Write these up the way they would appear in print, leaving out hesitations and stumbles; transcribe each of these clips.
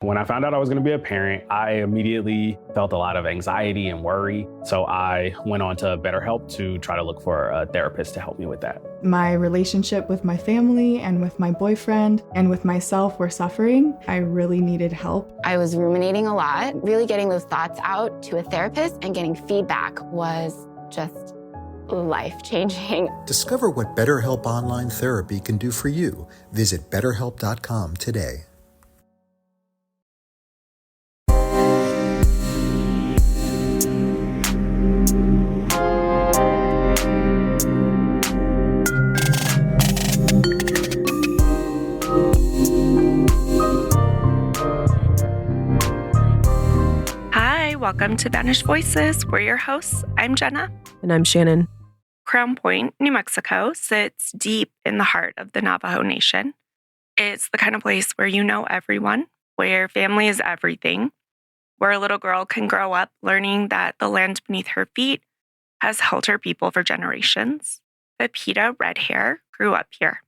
When I found out I was going to be a parent, I immediately felt a lot of anxiety and worry. So I went on to BetterHelp to try to look for a therapist to help me with that. My relationship with my family and with my boyfriend and with myself were suffering. I really needed help. I was ruminating a lot. Really getting those thoughts out to a therapist and getting feedback was just life-changing. Discover what BetterHelp Online Therapy can do for you. Visit BetterHelp.com today. Welcome to Vanished Voices. We're your hosts. I'm Jenna. And I'm Shannon. Crownpoint, New Mexico sits deep in the heart of the Navajo Nation. It's the kind of place where you know everyone, where family is everything, where a little girl can grow up learning that the land beneath her feet has held her people for generations. Pepita Redhair grew up here.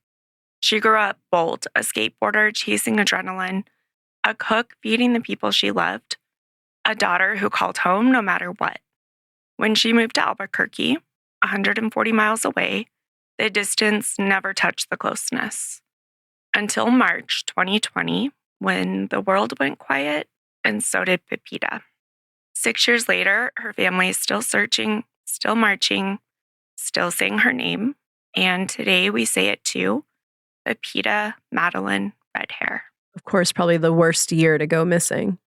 She grew up bold, a skateboarder chasing adrenaline, a cook feeding the people she loved, a daughter who called home no matter what. When she moved to Albuquerque, 140 miles away, the distance never touched the closeness. Until March 2020, when the world went quiet, and so did Pepita. 6 years later, her family is still searching, still marching, still saying her name, and today we say it too, Pepita Madalyn Redhair. Of course, probably the worst year to go missing.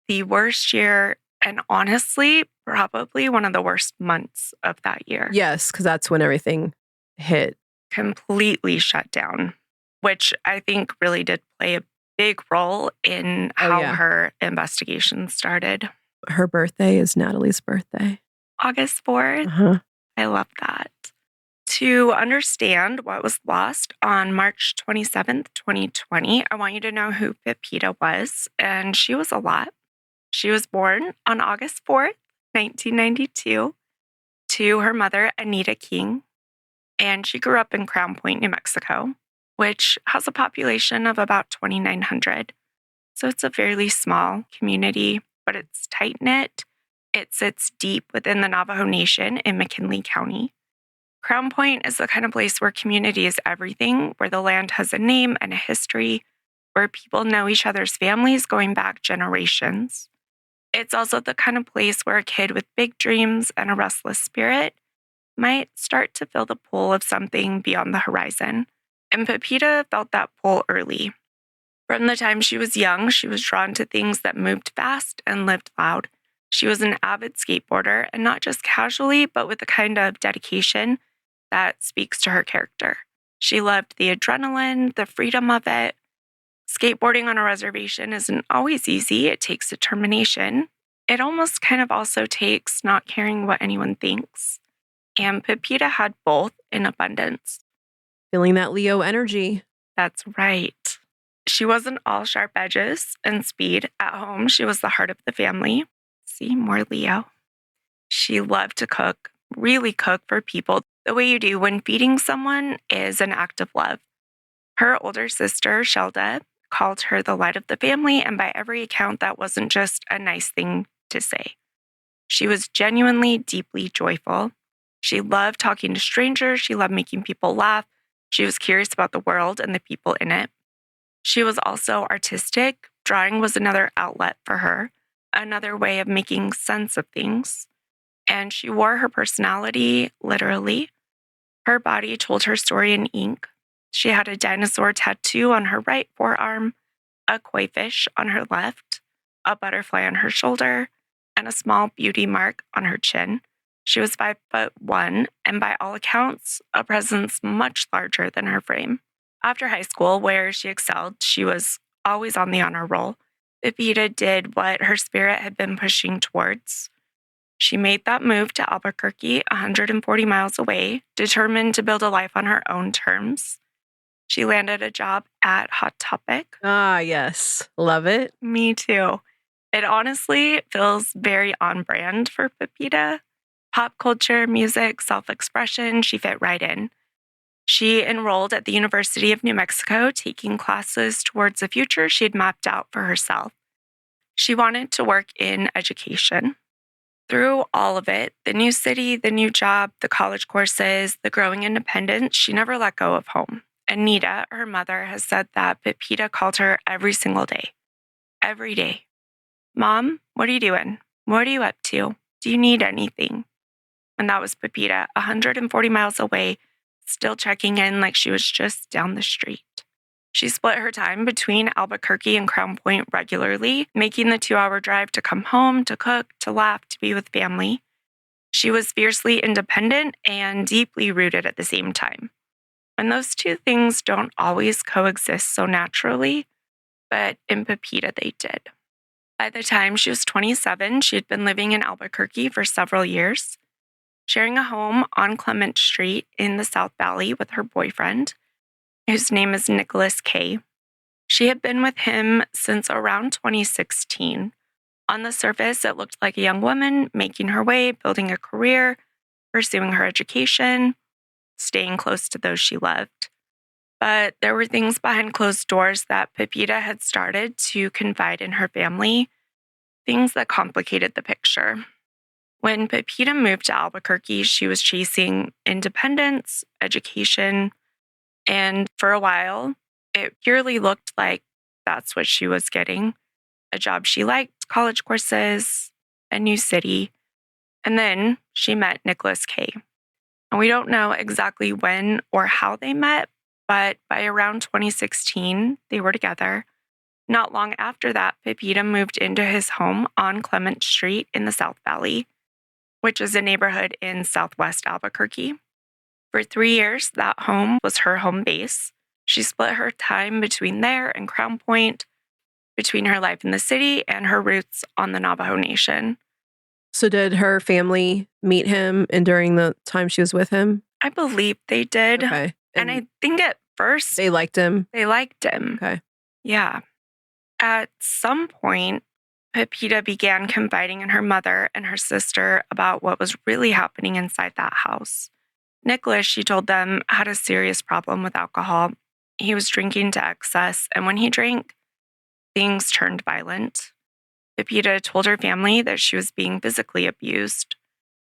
The worst year, and honestly, probably one of the worst months of that year. Yes, because that's when everything hit. Completely shut down, which I think really did play a big role in how her investigation started. Her birthday is Natalie's birthday. August 4th. Uh-huh. I love that. To understand what was lost on March 27th, 2020, I want you to know who Pepita was, and she was a lot. She was born on August 4th, 1992, to her mother, Anita King, and she grew up in Crownpoint, New Mexico, which has a population of about 2,900. So it's a fairly small community, but it's tight-knit. It sits deep within the Navajo Nation in McKinley County. Crownpoint is the kind of place where community is everything, where the land has a name and a history, where people know each other's families going back generations. It's also the kind of place where a kid with big dreams and a restless spirit might start to feel the pull of something beyond the horizon. And Pepita felt that pull early. From the time she was young, she was drawn to things that moved fast and lived loud. She was an avid skateboarder, and not just casually, but with the kind of dedication that speaks to her character. She loved the adrenaline, the freedom of it. Skateboarding on a reservation isn't always easy. It takes determination. It almost kind of also takes not caring what anyone thinks. And Pepita had both in abundance. Feeling that Leo energy. That's right. She wasn't all sharp edges and speed. At home, she was the heart of the family. See, more Leo. She loved to cook, really cook for people the way you do when feeding someone is an act of love. Her older sister, Shelda, called her the light of the family, and by every account, that wasn't just a nice thing to say. She was genuinely, deeply joyful. She loved talking to strangers. She loved making people laugh. She was curious about the world and the people in it. She was also artistic. Drawing was another outlet for her, another way of making sense of things. And she wore her personality literally. Her body told her story in ink. She had a dinosaur tattoo on her right forearm, a koi fish on her left, a butterfly on her shoulder, and a small beauty mark on her chin. She was 5'1", and by all accounts, a presence much larger than her frame. After high school, where she excelled, she was always on the honor roll. Pepita did what her spirit had been pushing towards. She made that move to Albuquerque, 140 miles away, determined to build a life on her own terms. She landed a job at Hot Topic. Ah, yes. Love it. Me too. It honestly feels very on brand for Pepita. Pop culture, music, self-expression, she fit right in. She enrolled at the University of New Mexico, taking classes towards a future she had mapped out for herself. She wanted to work in education. Through all of it, the new city, the new job, the college courses, the growing independence, she never let go of home. Anita, her mother, has said that Pepita called her every single day. Every day. Mom, what are you doing? What are you up to? Do you need anything? And that was Pepita, 140 miles away, still checking in like she was just down the street. She split her time between Albuquerque and Crownpoint regularly, making the 2-hour drive to come home, to cook, to laugh, to be with family. She was fiercely independent and deeply rooted at the same time. And those two things don't always coexist so naturally, but in Pepita they did. By the time she was 27, she had been living in Albuquerque for several years, sharing a home on Clement Street in the South Valley with her boyfriend, whose name is Nicholas K. She had been with him since around 2016. On the surface, it looked like a young woman making her way, building a career, pursuing her education, staying close to those she loved. But there were things behind closed doors that Pepita had started to confide in her family, things that complicated the picture. When Pepita moved to Albuquerque, she was chasing independence, education, and for a while, it purely looked like that's what she was getting. A job she liked, college courses, a new city. And then she met Nicholas K. And we don't know exactly when or how they met, but by around 2016, they were together. Not long after that, Pepita moved into his home on Clement Street in the South Valley, which is a neighborhood in southwest Albuquerque. For 3 years, that home was her home base. She split her time between there and Crownpoint, between her life in the city and her roots on the Navajo Nation. So did her family meet him and during the time she was with him? I believe they did. Okay. And I think at first they liked him? They liked him. Okay. Yeah. At some point, Pepita began confiding in her mother and her sister about what was really happening inside that house. Nicholas, she told them, had a serious problem with alcohol. He was drinking to excess, and when he drank, things turned violent. Pepita told her family that she was being physically abused.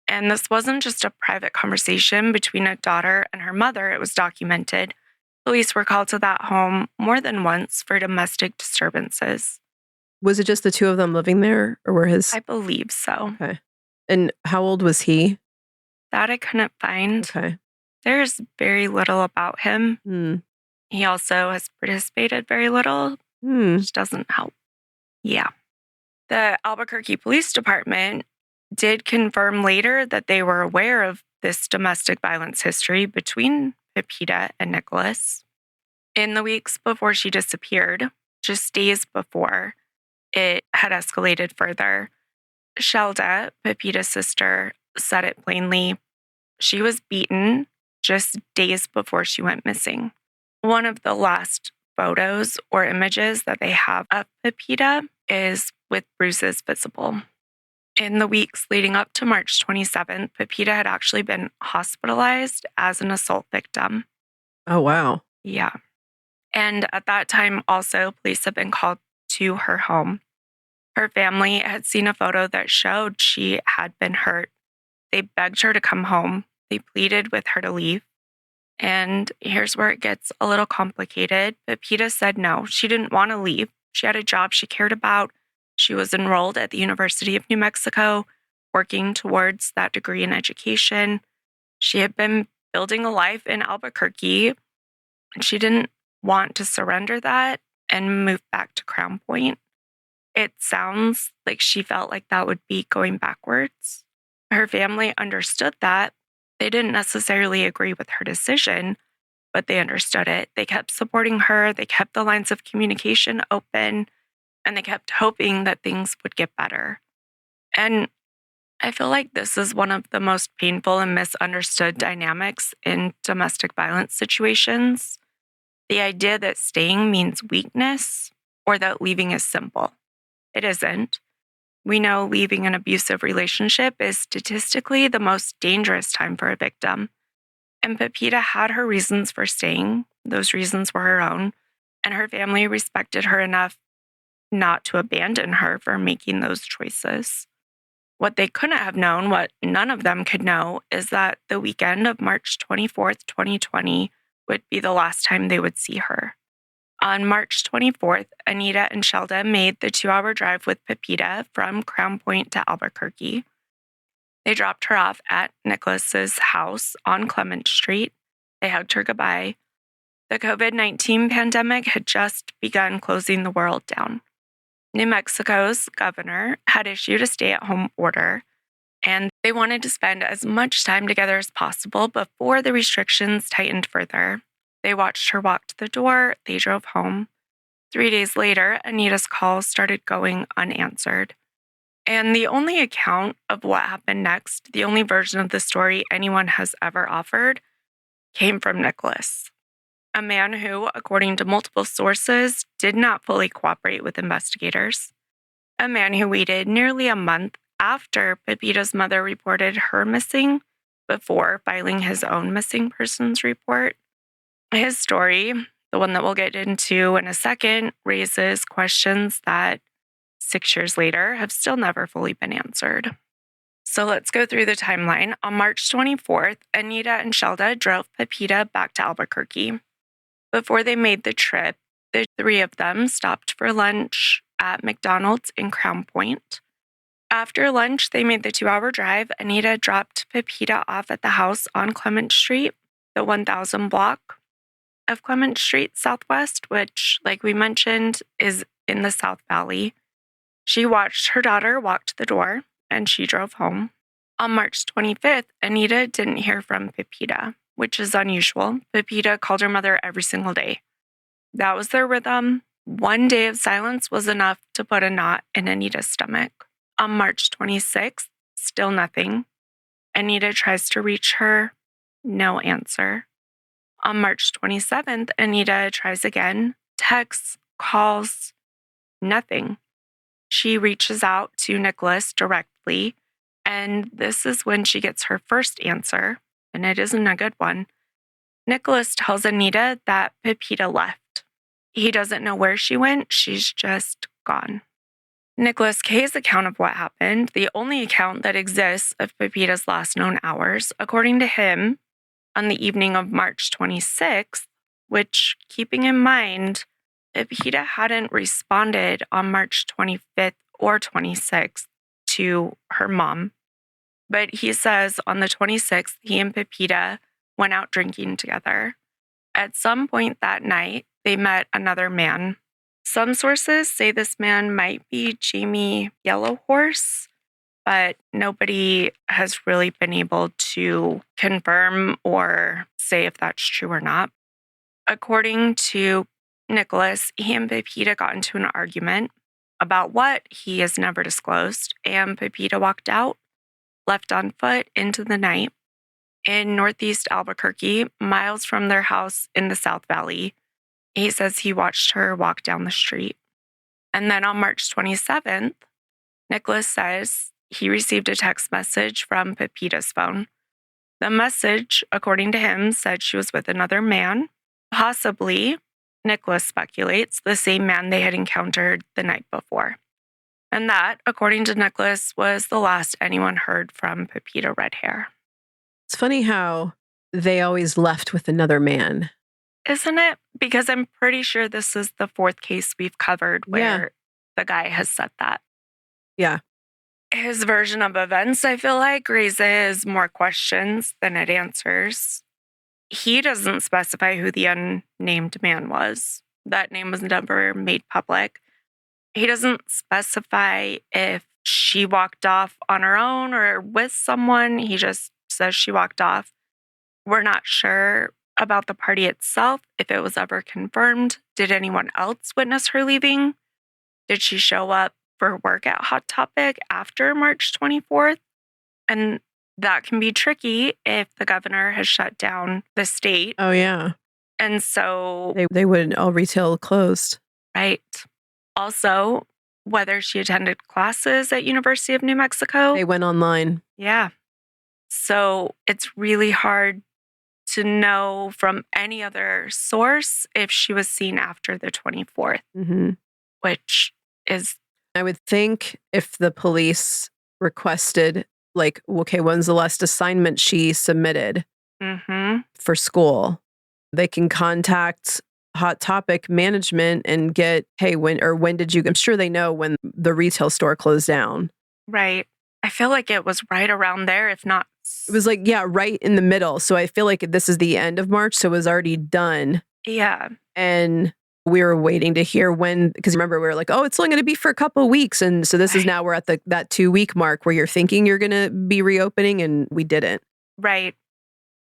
And this wasn't just a private conversation between a daughter and her mother, it was documented. Police were called to that home more than once for domestic disturbances. Was it just the two of them living there, or were his... I believe so. Okay. And how old was he? That I couldn't find. Okay. There's very little about him. Hmm. He also has participated very little, which doesn't help. Yeah. The Albuquerque Police Department did confirm later that they were aware of this domestic violence history between Pepita and Nicholas. In the weeks before she disappeared, just days before, it had escalated further. Shelda, Pepita's sister, said it plainly. She was beaten just days before she went missing. One of the last photos or images that they have of Pepita is with bruises visible. In the weeks leading up to March 27th, Pepita had actually been hospitalized as an assault victim. Oh, wow. Yeah. And at that time, also, police had been called to her home. Her family had seen a photo that showed she had been hurt. They begged her to come home. They pleaded with her to leave. And here's where it gets a little complicated. Pepita said no, she didn't want to leave. She had a job she cared about. She was enrolled at the University of New Mexico, working towards that degree in education. She had been building a life in Albuquerque, and she didn't want to surrender that and move back to Crownpoint. It sounds like she felt like that would be going backwards. Her family understood that. They didn't necessarily agree with her decision, but they understood it. They kept supporting her. They kept the lines of communication open, and they kept hoping that things would get better. And I feel like this is one of the most painful and misunderstood dynamics in domestic violence situations. The idea that staying means weakness or that leaving is simple. It isn't. We know leaving an abusive relationship is statistically the most dangerous time for a victim. And Pepita had her reasons for staying. Those reasons were her own. And her family respected her enough not to abandon her for making those choices. What they couldn't have known, what none of them could know, is that the weekend of March 24th, 2020 would be the last time they would see her. On March 24th, Anita and Shelda made the 2-hour drive with Pepita from Crownpoint to Albuquerque. They dropped her off at Nicholas's house on Clement Street. They hugged her goodbye. The COVID-19 pandemic had just begun closing the world down. New Mexico's governor had issued a stay-at-home order, and they wanted to spend as much time together as possible before the restrictions tightened further. They watched her walk to the door. They drove home. 3 days later, Anita's calls started going unanswered. And the only account of what happened next, the only version of the story anyone has ever offered, came from Nicholas, a man who, according to multiple sources, did not fully cooperate with investigators. A man who waited nearly a month after Pepita's mother reported her missing before filing his own missing persons report. His story, the one that we'll get into in a second, raises questions that 6 years later have still never fully been answered. So let's go through the timeline. On March 24th, Anita and Shelda drove Pepita back to Albuquerque. Before they made the trip, the 3 of them stopped for lunch at McDonald's in Crownpoint. After lunch, they made the 2-hour drive. Anita dropped Pepita off at the house on Clement Street, the 1000 block of Clement Street Southwest, which, like we mentioned, is in the South Valley. She watched her daughter walk to the door, and she drove home. On March 25th, Anita didn't hear from Pepita, which is unusual. Pepita called her mother every single day. That was their rhythm. 1 day of silence was enough to put a knot in Anita's stomach. On March 26th, still nothing. Anita tries to reach her, no answer. On March 27th, Anita tries again, texts, calls, nothing. She reaches out to Nicholas directly, and this is when she gets her first answer, and it isn't a good one. Nicholas tells Anita that Pepita left. He doesn't know where she went, she's just gone. Nicholas K's account of what happened, the only account that exists of Pepita's last known hours, according to him, on the evening of March 26th, which, keeping in mind, Pepita hadn't responded on March 25th or 26th to her mom. But he says on the 26th, he and Pepita went out drinking together. At some point that night, they met another man. Some sources say this man might be Jamie Yellowhorse, but nobody has really been able to confirm or say if that's true or not. According to Nicholas, he and Pepita got into an argument about what he has never disclosed, and Pepita walked out, left on foot into the night. In northeast Albuquerque, miles from their house in the South Valley, he says he watched her walk down the street. And then on March 27th, Nicholas says he received a text message from Pepita's phone. The message, according to him, said she was with another man, possibly, Nicholas speculates, the same man they had encountered the night before. And that, according to Nicholas, was the last anyone heard from Pepita Redhair. It's funny how they always left with another man. Isn't it? Because I'm pretty sure this is the 4th case we've covered where the guy has said that. Yeah. His version of events, I feel like, raises more questions than it answers. He doesn't specify who the unnamed man was. That name was never made public. He doesn't specify if she walked off on her own or with someone. He just says she walked off. We're not sure about the party itself, if it was ever confirmed. Did anyone else witness her leaving? Did she show up for work at Hot Topic after March 24th? And that can be tricky if the governor has shut down the state. Oh, yeah. And so They would all retail closed. Right. Also, whether she attended classes at University of New Mexico. They went online. Yeah. So it's really hard to know from any other source if she was seen after the 24th, which is... I would think if the police requested, like, okay, when's the last assignment she submitted for school, they can contact Hot Topic management and get, hey, when did you... I'm sure they know when the retail store closed down. Right. I feel like it was right around there, if not... It was like, yeah, right in the middle. So I feel like this is the end of March, so it was already done. Yeah. And we were waiting to hear when, because remember, we were like, oh, it's only going to be for a couple of weeks. And so this is now, we're at that 2-week mark where you're thinking you're going to be reopening, and we didn't. Right.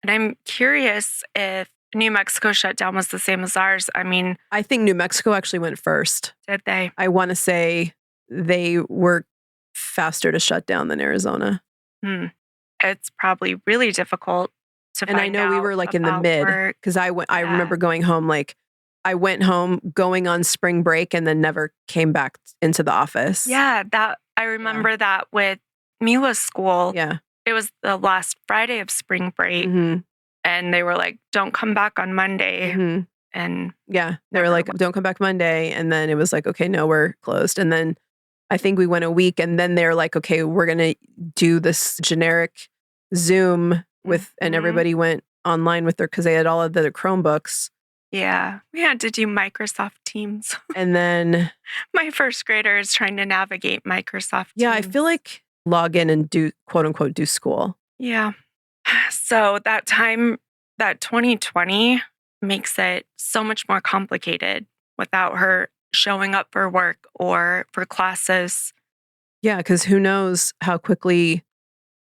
And I'm curious if New Mexico shutdown was the same as ours. I mean... I think New Mexico actually went first. Did they? I want to say they were faster to shut down than Arizona. It's probably really difficult to find out. And I know we were like in the mid, because I remember going home, like I went home going on spring break and then never came back into the office. Yeah, I remember that with Mila's school. Yeah. It was the last Friday of spring break. And they were like, don't come back on Monday. And yeah, they were like, don't come back Monday. And then it was like, okay, no, we're closed. And then I think we went a week, and then they're like, okay, we're going to do this generic Zoom with, and everybody went online with because they had all of their Chromebooks. Yeah, we had to do Microsoft Teams. And then my first grader is trying to navigate Microsoft Teams. Yeah, I feel like log in and do, quote unquote, do school. Yeah. So that time, that 2020 makes it so much more complicated without her showing up for work or for classes. Yeah, because who knows how quickly,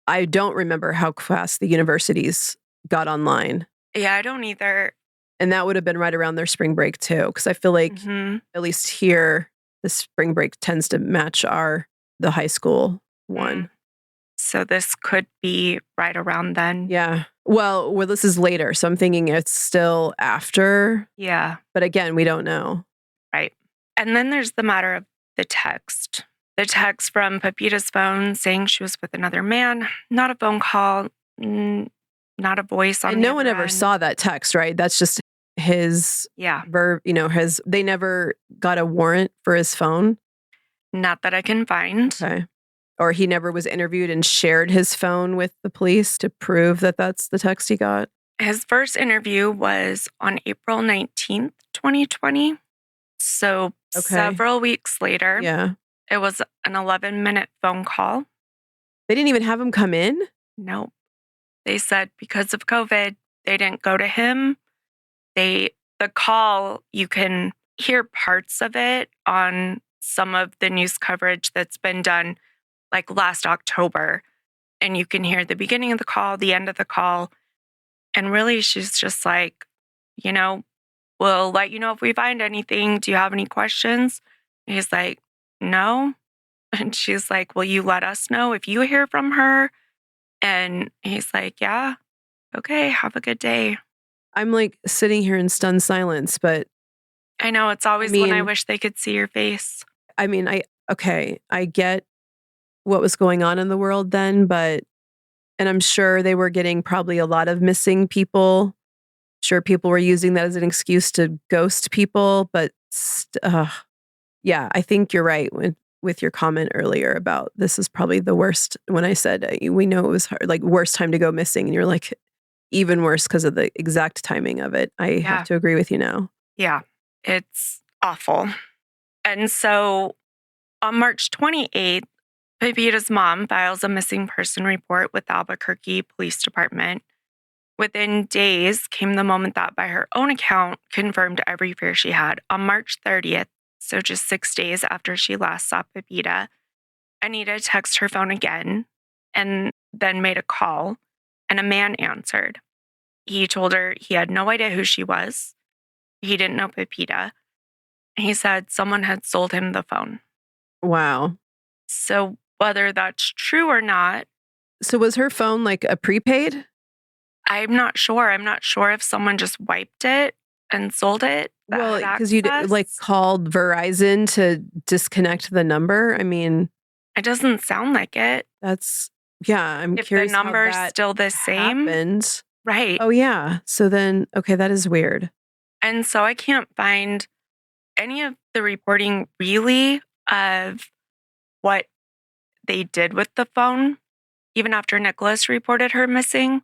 I don't remember how fast the universities got online. Yeah, I don't either. And that would have been right around their spring break too, because I feel like at least here, the spring break tends to match the high school one. So this could be right around then. Yeah. Well, this is later, so I'm thinking it's still after. Yeah. But again, we don't know. Right. And then there's the matter of the text. The text from Pepita's phone saying she was with another man, not a phone call, not a voice on the other end. And no one ever saw that text, right? That's just his verb, they never got a warrant for his phone. Not that I can find. Okay. Or he never was interviewed and shared his phone with the police to prove that that's the text he got. His first interview was on April 19th, 2020. So several weeks later, it was an 11-minute phone call. They didn't even have him come in? Nope. They said because of COVID, they didn't go to him. The call, you can hear parts of it on some of the news coverage that's been done like last October. And you can hear the beginning of the call, the end of the call. And really, she's just like, we'll let you know if we find anything. Do you have any questions? And he's like, no. And she's like, will you let us know if you hear from her? And he's like, yeah, okay, have a good day. I'm like sitting here in stunned silence, but I know it's always when I wish they could see your face. I mean, I get what was going on in the world then, and I'm sure they were getting probably a lot of missing people. Sure, people were using that as an excuse to ghost people, but yeah, I think you're right with your comment earlier about this is probably the worst. When I said we know it was hard, like worst time to go missing, and you're like even worse because of the exact timing of it. I have to agree with you now. Yeah, it's awful. And so on March 28th, Pepita's mom files a missing person report with the Albuquerque Police Department. Within days came the moment that, by her own account, confirmed every fear she had. On March 30th, so just 6 days after she last saw Pepita, Anita texted her phone again and then made a call, and a man answered. He told her he had no idea who she was. He didn't know Pepita. He said someone had sold him the phone. Wow. So whether that's true or not. So was her phone like a prepaid? I'm not sure. I'm not sure if someone just wiped it and sold it. Well, because you like called Verizon to disconnect the number. I mean, it doesn't sound like it. I'm curious if the number's how that still the same. Happened. Right. Oh, yeah. So then, okay, that is weird. And so I can't find any of the reporting really of what they did with the phone. Even after Nicholas reported her missing,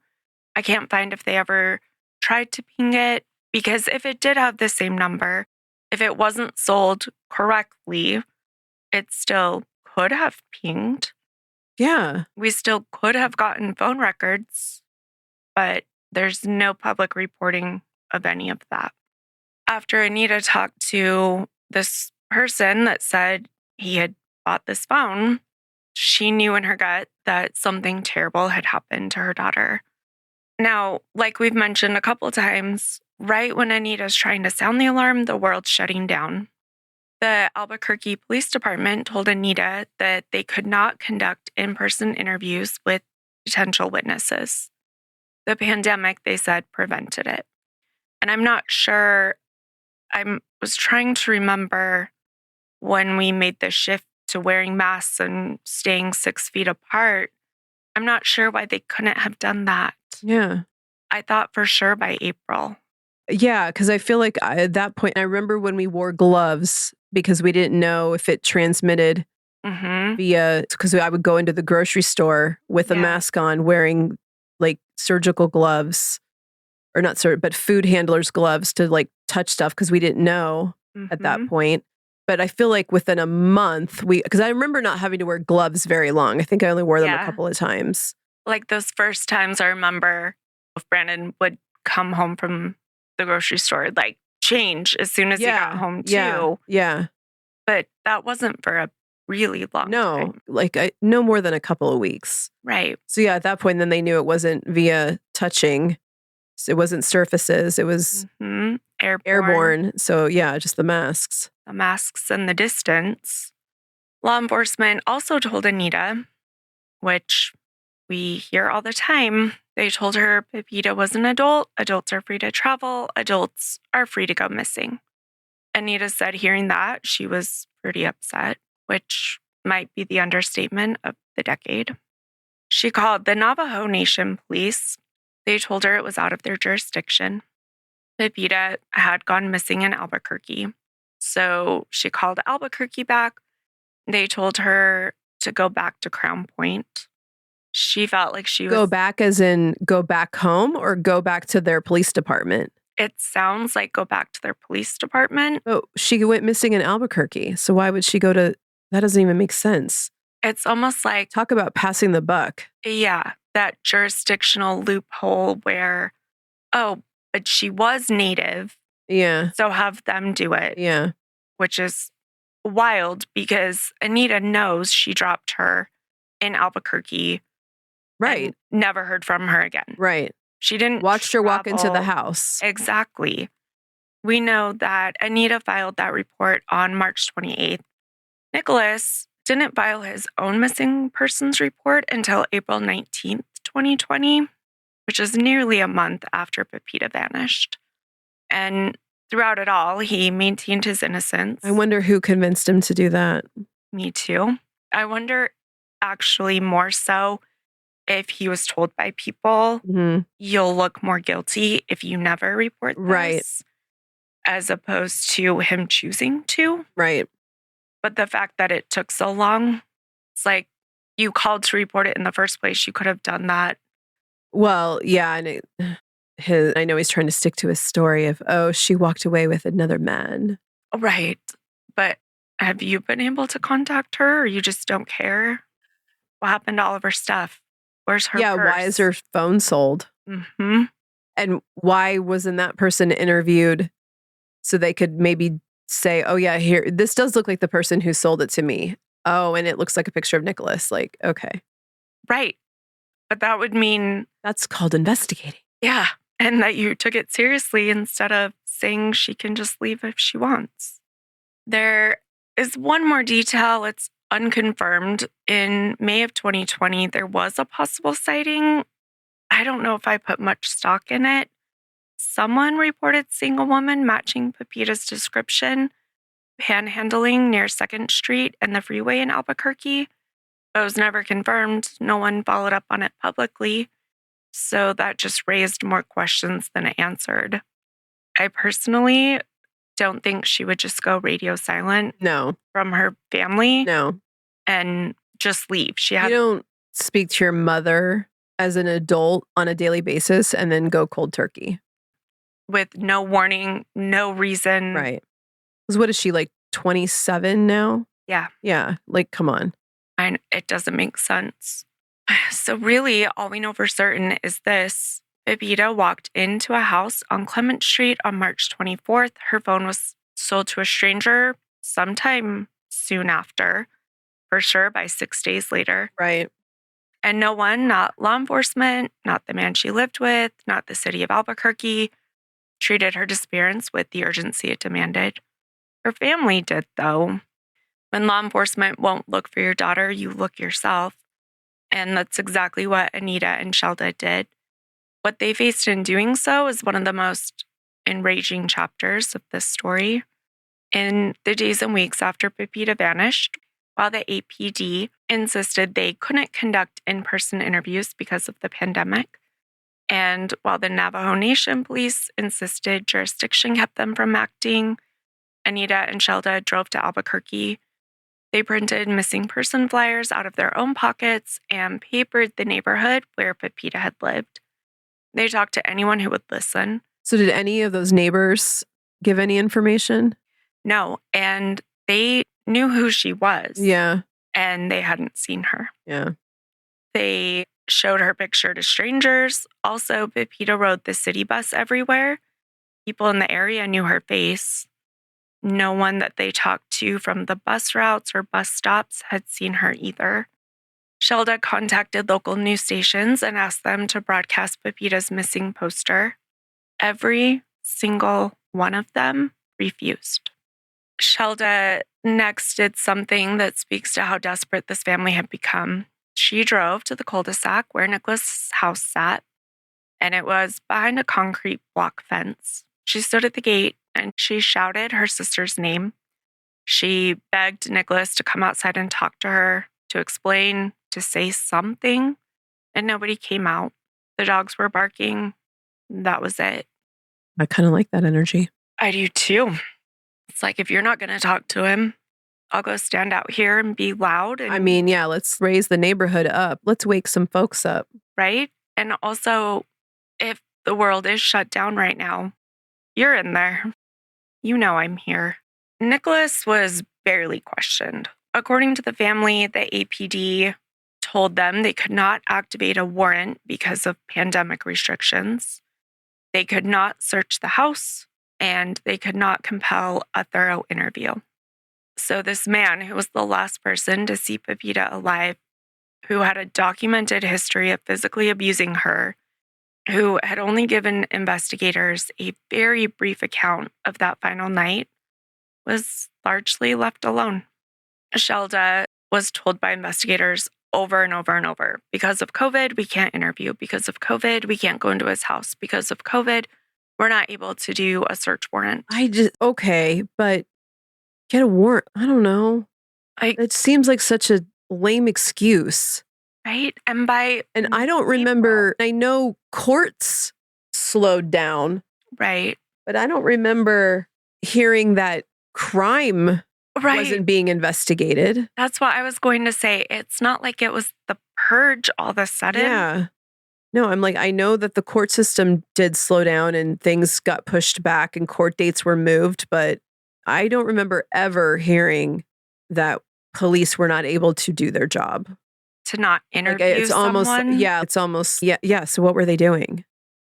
I can't find if they ever tried to ping it, because if it did have the same number, if it wasn't sold correctly, it still could have pinged. Yeah. We still could have gotten phone records, but there's no public reporting of any of that. After Anita talked to this person that said he had bought this phone, she knew in her gut that something terrible had happened to her daughter. Now, like we've mentioned a couple times, right when Anita's trying to sound the alarm, the world's shutting down. The Albuquerque Police Department told Anita that they could not conduct in-person interviews with potential witnesses. The pandemic, they said, prevented it. And I'm not sure, I was trying to remember when we made the shift to wearing masks and staying 6 feet apart. I'm not sure why they couldn't have done that. Yeah. I thought for sure by April. Yeah, because I feel like at that point, I remember when we wore gloves because we didn't know if it transmitted via, because I would go into the grocery store with a mask on, wearing like surgical gloves, or not but food handlers' gloves to like touch stuff because we didn't know at that point. But I feel like within a month, because I remember not having to wear gloves very long. I think I only wore them a couple of times. Like those first times, I remember if Brandon would come home from the grocery store, like change as soon as he got home too. Yeah. But that wasn't for a really long time. Like no more than a couple of weeks. Right. So yeah, at that point, then they knew it wasn't via touching. So it wasn't surfaces. It was airborne. So yeah, just the masks. The masks and the distance. Law enforcement also told Anita, which we hear all the time, they told her Pepita was an adult. Adults are free to travel. Adults are free to go missing. Anita said hearing that, she was pretty upset, which might be the understatement of the decade. She called the Navajo Nation police. They told her it was out of their jurisdiction. Pepita had gone missing in Albuquerque. So she called Albuquerque back. They told her to go back to Crownpoint. She felt like she was... Go back as in go back home or go back to their police department? It sounds like go back to their police department. Oh, she went missing in Albuquerque. So why would she go to... That doesn't even make sense. It's almost like... Talk about passing the buck. Yeah, that jurisdictional loophole where, oh, but she was Native. Yeah. So have them do it. Yeah. Which is wild because Anita knows she dropped her in Albuquerque. Right. Never heard from her again. Right. She didn't watched her walk into the house. Exactly. We know that Anita filed that report on March 28th. Nicholas didn't file his own missing persons report until April 19th, 2020, which is nearly a month after Pepita vanished. And throughout it all, he maintained his innocence. I wonder who convinced him to do that. Me too. I wonder actually more so if he was told by people, you'll look more guilty if you never report this. Right. As opposed to him choosing to. Right. But the fact that it took so long, it's like you called to report it in the first place. You could have done that. Well, yeah. And I know he's trying to stick to his story of, oh, she walked away with another man. Right. But have you been able to contact her or you just don't care? What happened to all of her stuff? Where's her purse? Why is her phone sold? And why wasn't that person interviewed so they could maybe say, oh yeah, here, this does look like the person who sold it to me. Oh, and it looks like a picture of Nicholas. Like, okay. Right. But that would mean... That's called investigating. Yeah. And that you took it seriously instead of saying she can just leave if she wants. There is one more detail. It's unconfirmed. In May of 2020, there was a possible sighting. I don't know if I put much stock in it. Someone reported seeing a woman matching Pepita's description, panhandling near 2nd Street and the freeway in Albuquerque. But it was never confirmed. No one followed up on it publicly. So that just raised more questions than it answered. I personally don't think she would just go radio silent No, from her family no. and just leave. She You had don't speak to your mother as an adult on a daily basis and then go cold turkey. with no warning, no reason. Right. Because what is she, like 27 now? Yeah. Yeah. Like, come on. And it doesn't make sense. So really, all we know for certain is this. Pepita walked into a house on Clement Street on March 24th. Her phone was sold to a stranger sometime soon after, for sure by 6 days later. Right. And no one, not law enforcement, not the man she lived with, not the city of Albuquerque, treated her disappearance with the urgency it demanded. Her family did, though. When law enforcement won't look for your daughter, you look yourself. And that's exactly what Anita and Shelda did. What they faced in doing so is one of the most enraging chapters of this story. In the days and weeks after Pepita vanished, while the APD insisted they couldn't conduct in-person interviews because of the pandemic, and while the Navajo Nation police insisted jurisdiction kept them from acting, Anita and Shelda drove to Albuquerque. They printed missing person flyers out of their own pockets and papered the neighborhood where Pepita had lived. They talked to anyone who would listen. So did any of those neighbors give any information? No, and they knew who she was. Yeah. And they hadn't seen her. Yeah. They showed her picture to strangers. Also, Pepita rode the city bus everywhere. People in the area knew her face. No one that they talked to from the bus routes or bus stops had seen her either. Shelda contacted local news stations and asked them to broadcast Pepita's missing poster. Every single one of them refused. Shelda next did something that speaks to how desperate this family had become. She drove to the cul-de-sac where Nicholas' house sat, and it was behind a concrete block fence. She stood at the gate and she shouted her sister's name. She begged Nicholas to come outside and talk to her, to explain, to say something, and nobody came out. The dogs were barking. That was it. I kind of like that energy. I do too. It's like, if you're not going to talk to him, I'll go stand out here and be loud. And, I mean, yeah, let's raise the neighborhood up. Let's wake some folks up. right? And also, if the world is shut down right now, you're in there. You know I'm here. Nicholas was barely questioned. According to the family, the APD told them they could not activate a warrant because of pandemic restrictions. They could not search the house, and they could not compel a thorough interview. So this man, who was the last person to see Pepita alive, who had a documented history of physically abusing her, who had only given investigators a very brief account of that final night, was largely left alone. Shelda was told by investigators over and over and over, because of COVID, we can't interview. Because of COVID, we can't go into his house. Because of COVID, we're not able to do a search warrant. Okay, but get a warrant. I don't know. It seems like such a lame excuse. Right? And I don't remember, I know courts slowed down. Right. But I don't remember hearing that crime wasn't being investigated. That's what I was going to say. It's not like it was the purge all of a sudden. Yeah. No, I'm like, I know that the court system did slow down and things got pushed back and court dates were moved, but I don't remember ever hearing that police were not able to do their job. To not interview it's someone. So what were they doing?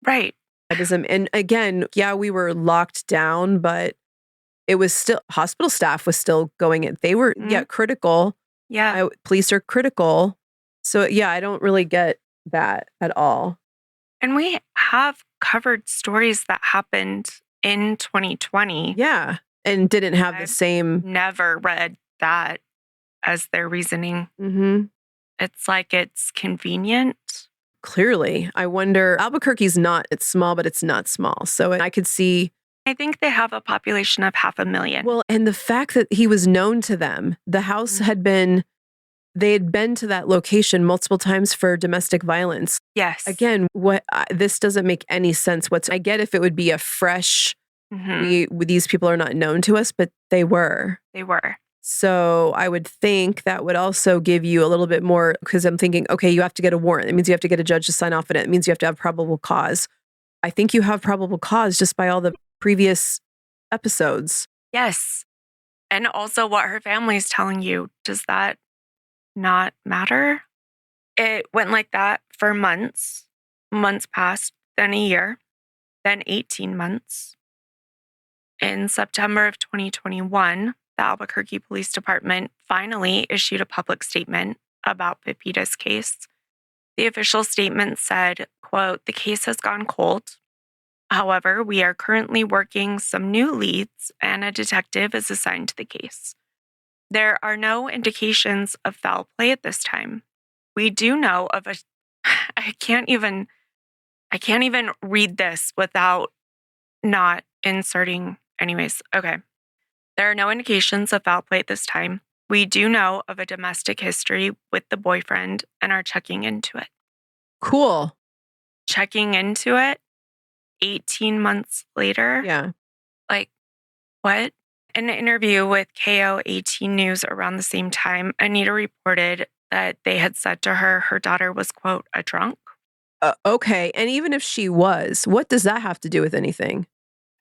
Right. And again, yeah, we were locked down, but it was still, hospital staff was still going in. They were, critical. Yeah. Police are critical. So yeah, I don't really get that at all. And we have covered stories that happened in 2020. Yeah. And didn't have the same. Never read that as their reasoning. Mm-hmm. It's like it's convenient. Clearly. I wonder, Albuquerque's it's small, but it's not small. So I could see. I think they have a population of 500,000. Well, and the fact that he was known to them, the house had been, they had been to that location multiple times for domestic violence. Yes. Again, this doesn't make any sense. I get if it would be a fresh, these people are not known to us, but they were. They were. So I would think that would also give you a little bit more, because I'm thinking, okay, you have to get a warrant. It means you have to get a judge to sign off on it. It means you have to have probable cause. I think you have probable cause just by all the previous episodes. Yes. And also what her family is telling you. Does that not matter? It went like that for months. Months passed, then a year, then 18 months. In September of 2021, the Albuquerque Police Department finally issued a public statement about Pepita's case. The official statement said, quote, "The case has gone cold. However, we are currently working some new leads and a detective is assigned to the case. There are no indications of foul play at this time. We do know of a..." I can't even read this without not inserting. Anyways, okay. "There are no indications of foul play at this time. We do know of a domestic history with the boyfriend and are checking into it." Cool. Checking into it 18 months later? Yeah. Like, what? In an interview with KO 18 News around the same time, Anita reported that they had said to her daughter was, quote, "a drunk." Okay. And even if she was, what does that have to do with anything?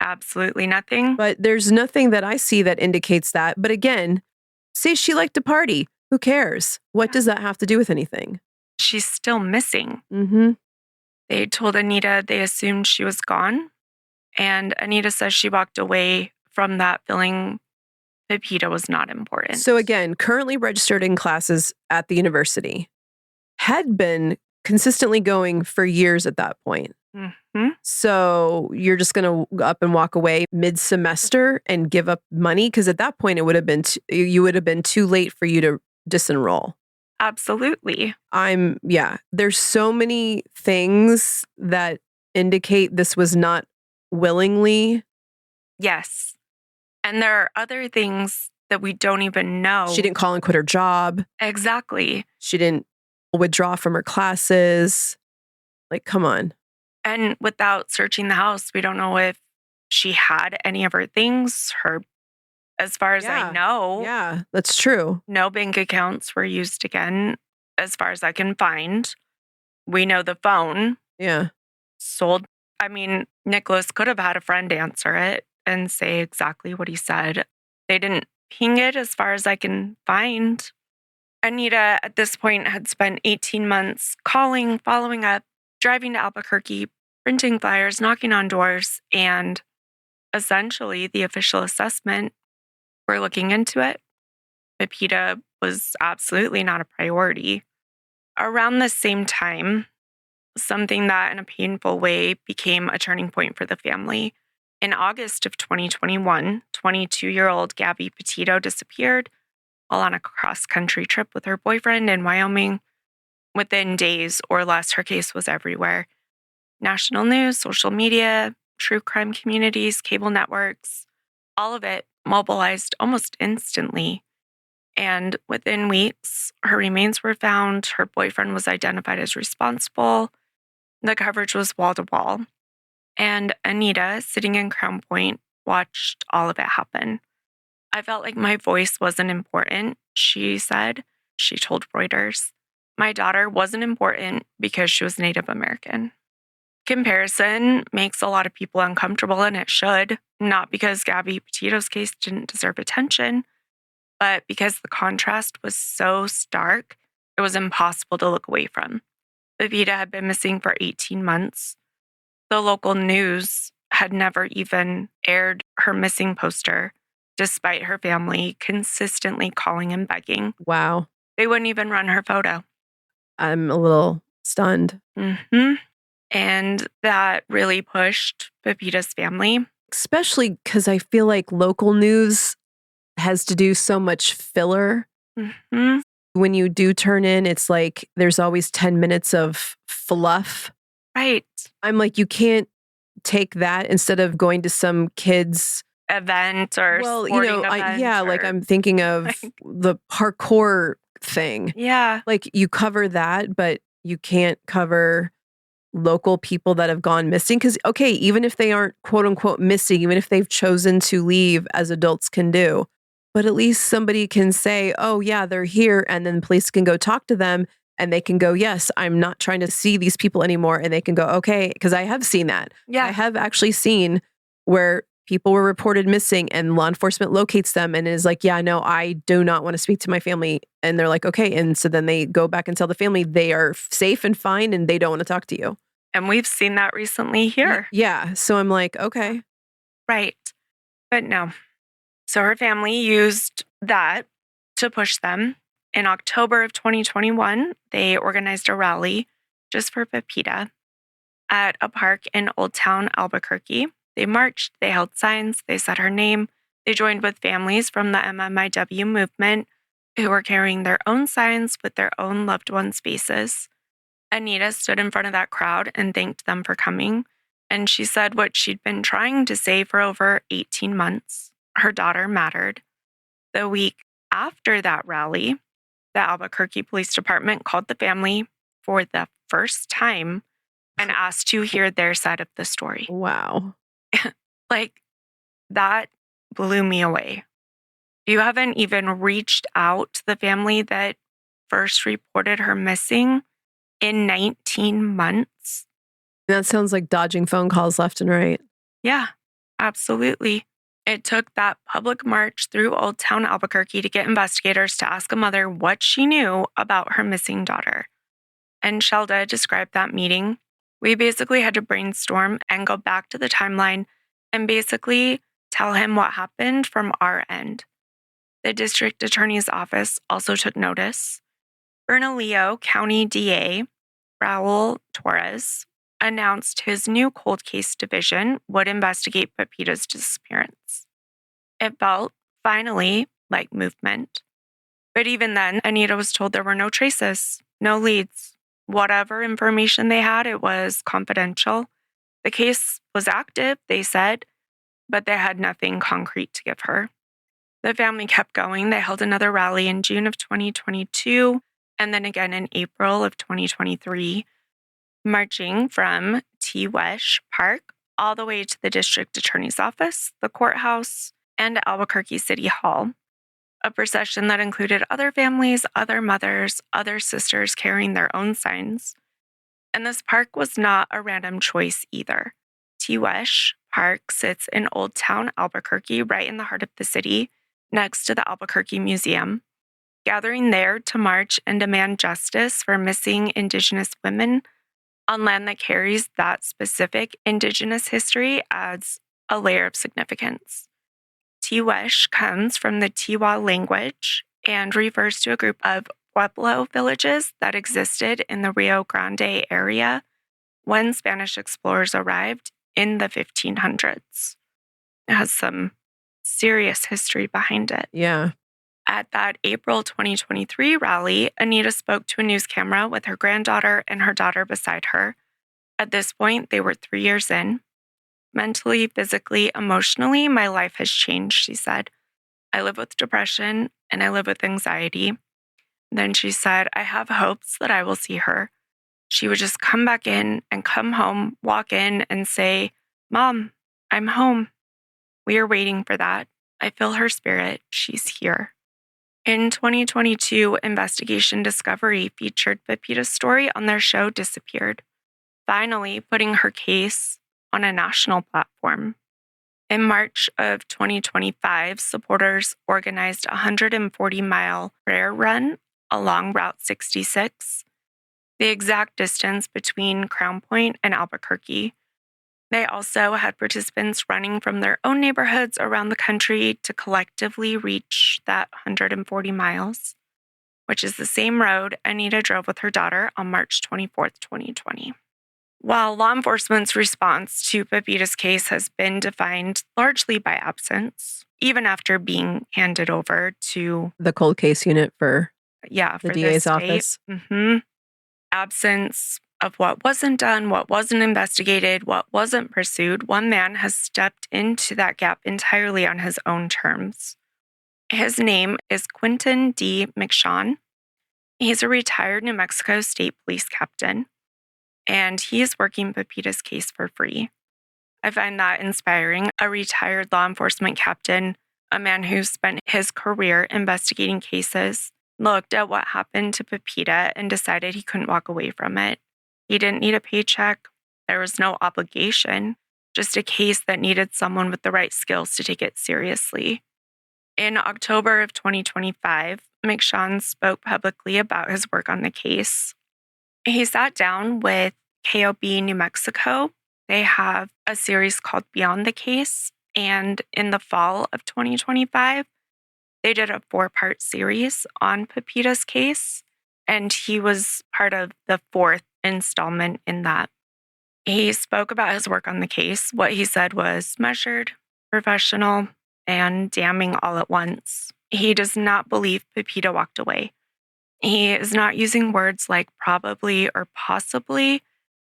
Absolutely nothing. But there's nothing that I see that indicates that. But again, say she liked to party. Who cares? What does that have to do with anything? She's still missing. Mm-hmm. They told Anita they assumed she was gone. And Anita says she walked away from that feeling Pepita was not important. So again, currently registered in classes at the university, had been consistently going for years at that point. Mm-hmm. So you're just going to up and walk away mid-semester and give up money? Because at that point, it would have been you would have been too late for you to disenroll. Absolutely. There's so many things that indicate this was not willingly. Yes. And there are other things that we don't even know. She didn't call and quit her job. Exactly. She didn't withdraw from her classes. Like, come on. And without searching the house, we don't know if she had any of her things. As far as I know. Yeah, that's true. No bank accounts were used again, as far as I can find. We know the phone. Yeah. Sold. I mean, Nicholas could have had a friend answer it and say exactly what he said. They didn't ping it as far as I can find. Anita, at this point, had spent 18 months calling, following up, driving to Albuquerque, printing flyers, knocking on doors, and essentially the official assessment, we're looking into it. Pepita was absolutely not a priority. Around the same time, something that in a painful way became a turning point for the family. In August of 2021, 22-year-old Gabby Petito disappeared while on a cross-country trip with her boyfriend in Wyoming. Within days or less, her case was everywhere. National news, social media, true crime communities, cable networks, all of it mobilized almost instantly. And within weeks, her remains were found. Her boyfriend was identified as responsible. The coverage was wall to wall. And Anita, sitting in Crownpoint, watched all of it happen. "I felt like my voice wasn't important," she said. She told Reuters. "My daughter wasn't important because she was Native American." Comparison makes a lot of people uncomfortable, and it should, not because Gabby Petito's case didn't deserve attention, but because the contrast was so stark, it was impossible to look away from. Pepita had been missing for 18 months. The local news had never even aired her missing poster, despite her family consistently calling and begging. Wow. They wouldn't even run her photo. I'm a little stunned. Mm-hmm. And that really pushed Pepita's family. Especially because I feel like local news has to do so much filler. Mm-hmm. When you do turn in, it's like there's always 10 minutes of fluff. Right. I'm like, you can't take that instead of going to some kids' event or well, sporting event like I'm thinking of the parkour thing. Yeah. Like you cover that, but you can't cover local people that have gone missing. Because, okay, even if they aren't quote unquote missing, even if they've chosen to leave as adults can do, but at least somebody can say, oh, yeah, they're here. And then police can go talk to them and they can go, yes, I'm not trying to see these people anymore. And they can go, okay, because I have seen that. Yeah. I have actually seen where people were reported missing and law enforcement locates them and is like, yeah, no, I do not want to speak to my family. And they're like, okay. And so then they go back and tell the family they are safe and fine and they don't want to talk to you. And we've seen that recently here. Yeah. So I'm like, okay. Right. But no. So her family used that to push them. In October of 2021, they organized a rally just for Pepita at a park in Old Town, Albuquerque. They marched, they held signs, they said her name. They joined with families from the MMIW movement who were carrying their own signs with their own loved ones' faces. Anita stood in front of that crowd and thanked them for coming. And she said what she'd been trying to say for over 18 months. Her daughter mattered. The week after that rally, the Albuquerque Police Department called the family for the first time and asked to hear their side of the story. Wow. Like, that blew me away. You haven't even reached out to the family that first reported her missing in 19 months. That sounds like dodging phone calls left and right. Yeah, absolutely. It took that public march through Old Town Albuquerque to get investigators to ask a mother what she knew about her missing daughter. And Shelda described that meeting. We basically had to brainstorm and go back to the timeline and basically tell him what happened from our end. The district attorney's office also took notice. Bernalillo County DA Raul Torres announced his new cold case division would investigate Pepita's disappearance. It felt, finally, like movement. But even then, Anita was told there were no traces, no leads. Whatever information they had, it was confidential. The case was active, they said, but they had nothing concrete to give her. The family kept going. They held another rally in June of 2022, and then again in April of 2023, marching from T-Wesh Park all the way to the district attorney's office, the courthouse, and Albuquerque City Hall. A procession that included other families, other mothers, other sisters carrying their own signs. And this park was not a random choice either. T-Wesh Park sits in Old Town Albuquerque, right in the heart of the city, next to the Albuquerque Museum. Gathering there to march and demand justice for missing Indigenous women on land that carries that specific Indigenous history adds a layer of significance. T-Wesh comes from the Tiwa language and refers to a group of Pueblo villages that existed in the Rio Grande area when Spanish explorers arrived in the 1500s. It has some serious history behind it. Yeah. At that April 2023 rally, Anita spoke to a news camera with her granddaughter and her daughter beside her. At this point, they were 3 years in. Mentally, physically, emotionally, my life has changed, she said. I live with depression and I live with anxiety. Then she said, I have hopes that I will see her. She would just come back in and come home, walk in and say, Mom, I'm home. We are waiting for that. I feel her spirit. She's here. In 2022, Investigation Discovery featured Pepita's story on their show Disappeared, finally putting her case on a national platform. In March of 2025, supporters organized a 140-mile prayer run along Route 66, the exact distance between Crownpoint and Albuquerque. They also had participants running from their own neighborhoods around the country to collectively reach that 140 miles, which is the same road Anita drove with her daughter on March 24th, 2020. While law enforcement's response to Pepita's case has been defined largely by absence, even after being handed over to the cold case unit for the DA's office. Absence of what wasn't done, what wasn't investigated, what wasn't pursued, one man has stepped into that gap entirely on his own terms. His name is Quentin D. McShawn. He's a retired New Mexico State Police captain, and he is working Pepita's case for free. I find that inspiring. A retired law enforcement captain, a man who spent his career investigating cases, looked at what happened to Pepita and decided he couldn't walk away from it. He didn't need a paycheck. There was no obligation, just a case that needed someone with the right skills to take it seriously. In October of 2025, McShawn spoke publicly about his work on the case. He sat down with KOB New Mexico. They have a series called Beyond the Case, and in the fall of 2025, they did a 4-part series on Pepita's case, and he was part of the 4th installment in that. He spoke about his work on the case. What he said was measured, professional, and damning all at once. He does not believe Pepita walked away. He is not using words like probably or possibly.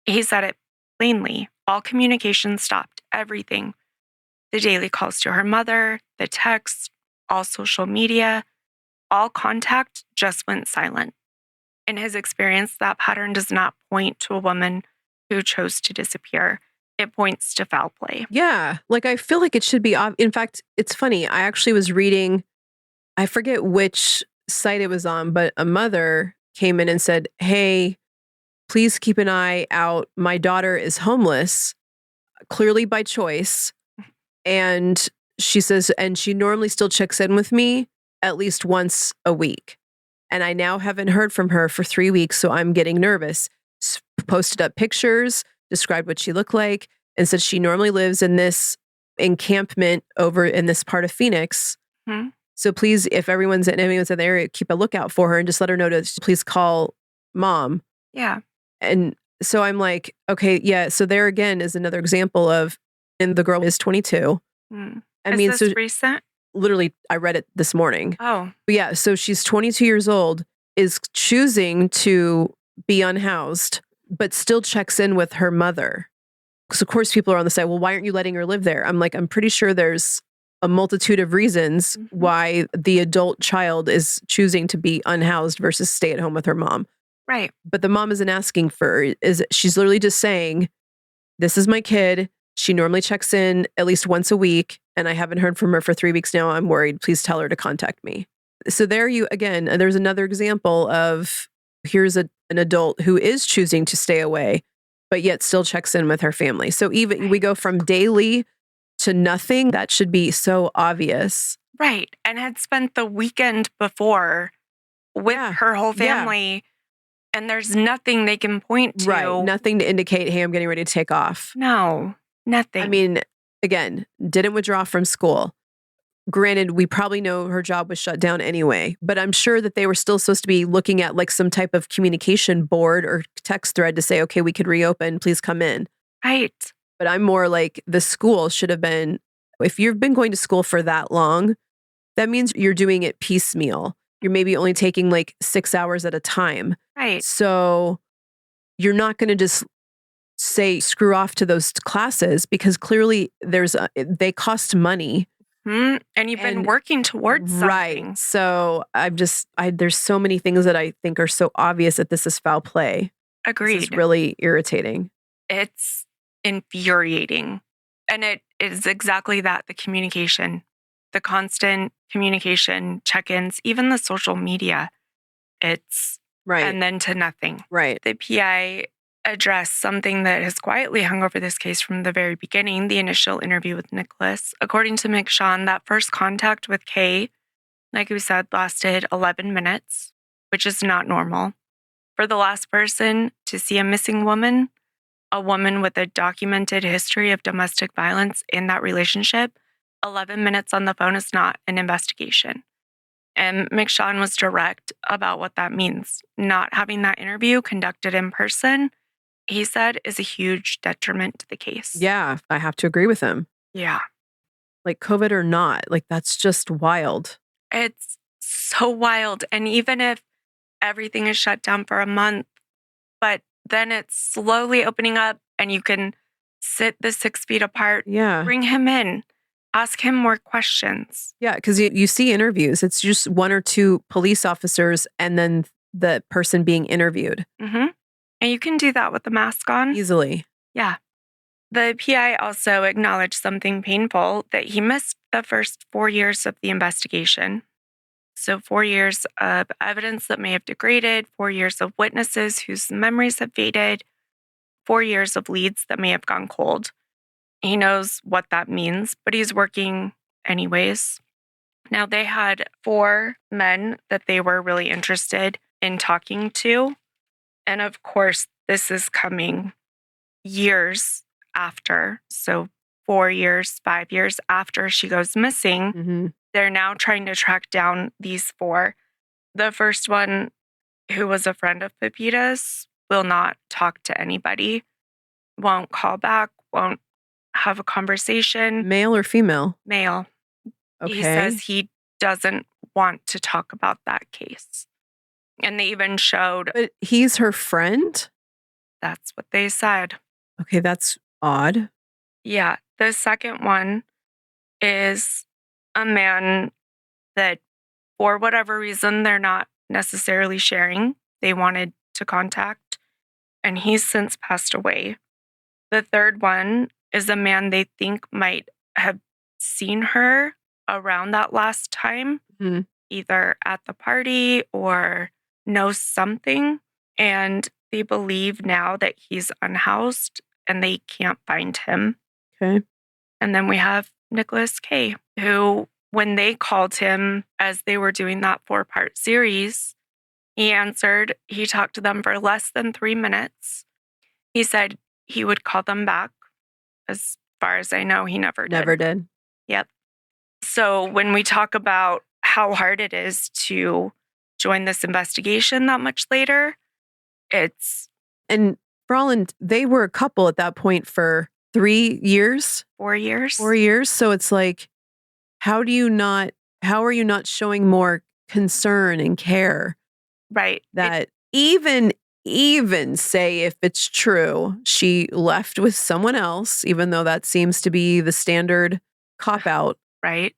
He said it plainly. All communication stopped, everything. The daily calls to her mother, the texts, all social media, all contact just went silent. In his experience, that pattern does not point to a woman who chose to disappear. It points to foul play. Yeah. Like, I feel like it should be. In fact, it's funny. I actually was reading, I forget which site it was on, but a mother came in and said, hey, please keep an eye out. My daughter is homeless, clearly by choice. And she says, and she normally still checks in with me at least once a week. And I now haven't heard from her for 3 weeks, so I'm getting nervous. Posted up pictures, described what she looked like, and said she normally lives in this encampment over in this part of Phoenix. Hmm. So please, if anyone's in the area, keep a lookout for her and just let her know to please call mom. Yeah. And so I'm like, okay, yeah. So there again is another example of, and the girl is 22. Hmm. I mean, Is so this recent? literally, I read it this morning. Oh. But yeah, so she's 22 years old, is choosing to be unhoused, but still checks in with her mother. Because of course people are on the side, well, why aren't you letting her live there? I'm like, I'm pretty sure there's a multitude of reasons why the adult child is choosing to be unhoused versus stay at home with her mom. Right. But the mom isn't asking for, she's literally just saying, this is my kid. She normally checks in at least once a week, and I haven't heard from her for 3 weeks now. I'm worried. Please tell her to contact me. So there you, again, there's another example of here's an adult who is choosing to stay away, but yet still checks in with her family. So even we go from daily to nothing. That should be so obvious. Right. And had spent the weekend before with her whole family, and there's nothing they can point to. Right. Nothing to indicate, hey, I'm getting ready to take off. No, nothing. I mean, again, didn't withdraw from school. Granted, we probably know her job was shut down anyway, but I'm sure that they were still supposed to be looking at like some type of communication board or text thread to say, okay, we could reopen, please come in. Right. But I'm more like the school should have been, if you've been going to school for that long, that means you're doing it piecemeal. You're maybe only taking like 6 hours at a time. Right. So you're not going to just say screw off to those classes because clearly they cost money. And you've been working towards something. Right. So there's so many things that I think are so obvious that this is foul play. Agreed. This is really irritating. It's infuriating. And it is exactly that, the communication, the constant communication, check-ins, even the social media. It's right. And then to nothing. Right. The PI addressed something that has quietly hung over this case from the very beginning, the initial interview with Nicholas. According to McShawn, that first contact with Kay, like we said, lasted 11 minutes, which is not normal. For the last person to see a missing woman, a woman with a documented history of domestic violence in that relationship, 11 minutes on the phone is not an investigation. And McShawn was direct about what that means. Not having that interview conducted in person, he said, is a huge detriment to the case. Yeah, I have to agree with him. Yeah. Like COVID or not, like that's just wild. It's so wild. And even if everything is shut down for a month, but then it's slowly opening up and you can sit the 6 feet apart, bring him in, ask him more questions. Yeah, because you see interviews, it's just 1 or 2 police officers and then the person being interviewed. Mm-hmm. And you can do that with the mask on. Easily. Yeah. The PI also acknowledged something painful, that he missed the first 4 years of the investigation. So 4 years of evidence that may have degraded, 4 years of witnesses whose memories have faded, 4 years of leads that may have gone cold. He knows what that means, but he's working anyways. Now, they had 4 men that they were really interested in talking to. And of course, this is coming years after. So 4 years, 5 years after she goes missing, Mm-hmm. they're now trying to track down these 4. The first one, who was a friend of Pepita's, will not talk to anybody, won't call back, won't have a conversation. Male or female? Male. Okay. He says he doesn't want to talk about that case. And they even showed, But he's her friend? that's what they said. Okay, that's odd. Yeah. The second one is a man that, for whatever reason, they're not necessarily sharing, they wanted to contact, and he's since passed away. The third one is a man they think might have seen her around that last time, Mhm. either at the party or knows something. And they believe now that he's unhoused and they can't find him. Okay. And then we have Nicholas K., who, when they called him as they were doing that 4-part series, he answered. He talked to them for less than 3 minutes. He said he would call them back. As far as I know, he never did. Never did. Yep. So when we talk about how hard it is to join this investigation that much later, it's And for all they were a couple at that point for 3 years, 4 years. 4 years. So it's like, how are you not showing more concern and care Right. that even say if it's true, she left with someone else, even though that seems to be the standard cop out. Right.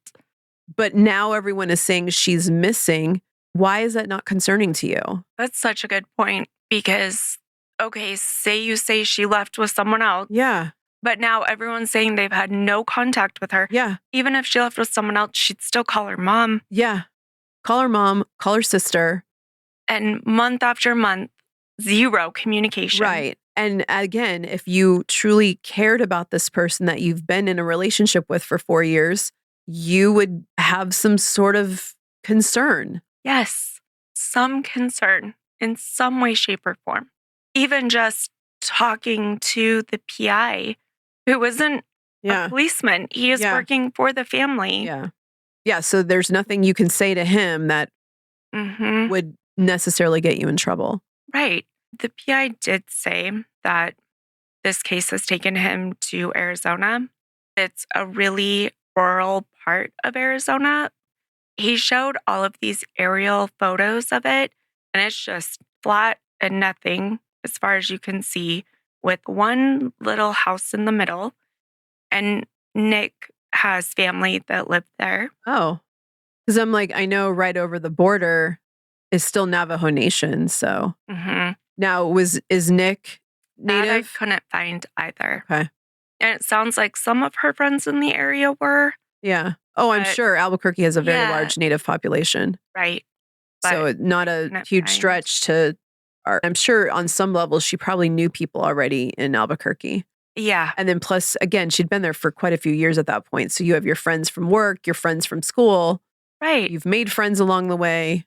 But now everyone is saying she's missing. Why is that not concerning to you? That's such a good point, because, okay, say she left with someone else, Yeah. but now everyone's saying they've had no contact with her. Yeah. Even if she left with someone else, she'd still call her mom. Yeah. Call her mom, call her sister. And month after month, zero communication. Right. And again, if you truly cared about this person that you've been in a relationship with for 4 years, you would have some sort of concern. Yes, some concern in some way, shape, or form. Even just talking to the PI, who isn't a policeman. He is working for the family. Yeah. Yeah. So there's nothing you can say to him that would necessarily get you in trouble. Right. The PI did say that this case has taken him to Arizona. It's a really rural part of Arizona. He showed all of these aerial photos of it, and it's just flat and nothing as far as you can see, with one little house in the middle. And Nick has family that live there. Oh, because I'm like, I know right over the border is still Navajo Nation. So now is Nick native? That I couldn't find either. Okay. And it sounds like some of her friends in the area were. Yeah. Oh, I'm sure Albuquerque has a very large Native population. Right. So not a huge stretch to, I'm sure on some levels she probably knew people already in Albuquerque. Yeah. And then plus, again, she'd been there for quite a few years at that point. So you have your friends from work, your friends from school. Right. You've made friends along the way.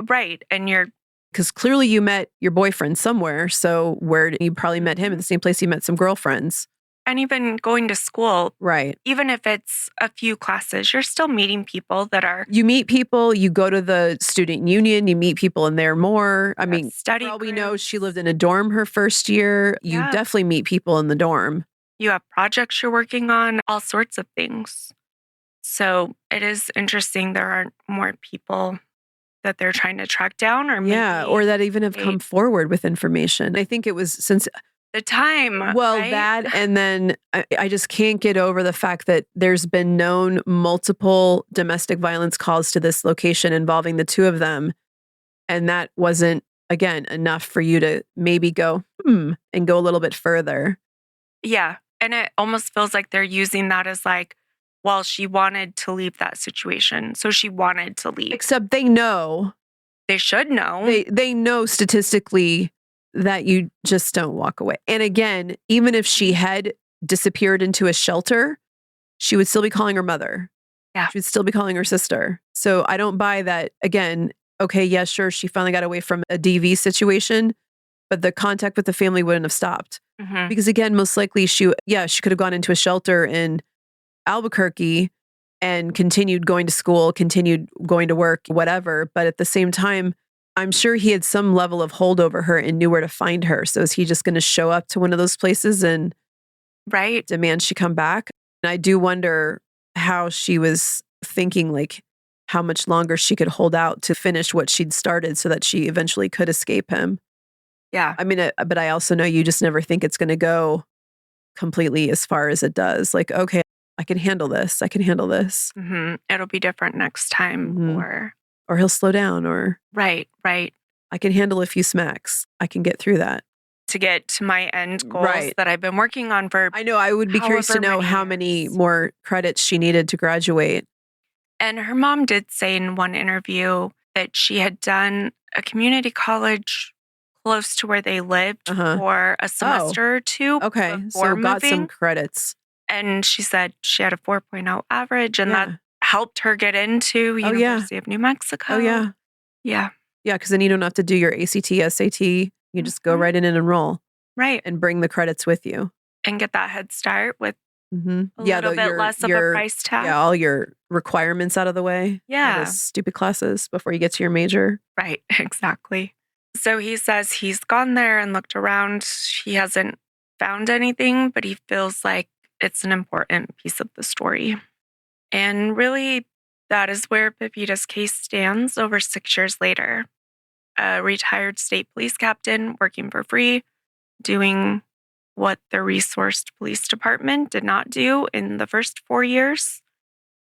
Right. And because clearly you met your boyfriend somewhere. So where you probably met him at the same place you met some girlfriends. And even going to school. Right. Even if it's a few classes, you're still meeting people that are. You meet people, you go to the student union, you meet people in there more. I mean, study for all we know, she lived in a dorm her first year. You definitely meet people in the dorm. You have projects you're working on, all sorts of things. So it is interesting there aren't more people that they're trying to track down, or or that even have come forward with information. I think it was since the time. Well, right? that, and then I just can't get over the fact that there's been known multiple domestic violence calls to this location involving the two of them. And that wasn't, again, enough for you to maybe go, and go a little bit further. Yeah. And it almost feels like they're using that as like, well, she wanted to leave that situation. So she wanted to leave. Except they know. They should know. They know statistically that you just don't walk away. And again, even if she had disappeared into a shelter, she would still be calling her mother. Yeah. She would still be calling her sister. So I don't buy that. Again, okay, yeah, sure, she finally got away from a DV situation, but the contact with the family wouldn't have stopped. Mhm. Because again, most likely she could have gone into a shelter in Albuquerque and continued going to school, continued going to work, whatever. But at the same time, I'm sure he had some level of hold over her and knew where to find her. So is he just going to show up to one of those places and Right. demand she come back? And I do wonder how she was thinking, like how much longer she could hold out to finish what she'd started so that she eventually could escape him. Yeah. I mean, but I also know you just never think it's going to go completely as far as it does. Like, okay, I can handle this. I can handle this. It'll be different next time. Mhm. Or he'll slow down, or Right. I can handle a few smacks. I can get through that. To get to my end goals Right. that I've been working on for. I know. I would be curious to However know many how many years. more credits she needed to graduate. And her mom did say in one interview that she had done a community college close to where they lived for a semester or two Okay, before so got some moving. credits. And she said she had a 4.0 average, and Yeah. that helped her get into yeah. University of New Mexico. Oh, yeah. Yeah. Yeah, because then you don't have to do your ACT, SAT. You just go right in and enroll Right. and bring the credits with you. And get that head start with a Yeah, little bit less of a price tag. Yeah, all your requirements out of the way. All Yeah. those stupid classes before you get to your major. Right, exactly. So he says he's gone there and looked around. He hasn't found anything, but he feels like it's an important piece of the story. And really, that is where Pepita's case stands over 6 years later. A retired state police captain working for free, doing what the resourced police department did not do in the first 4 years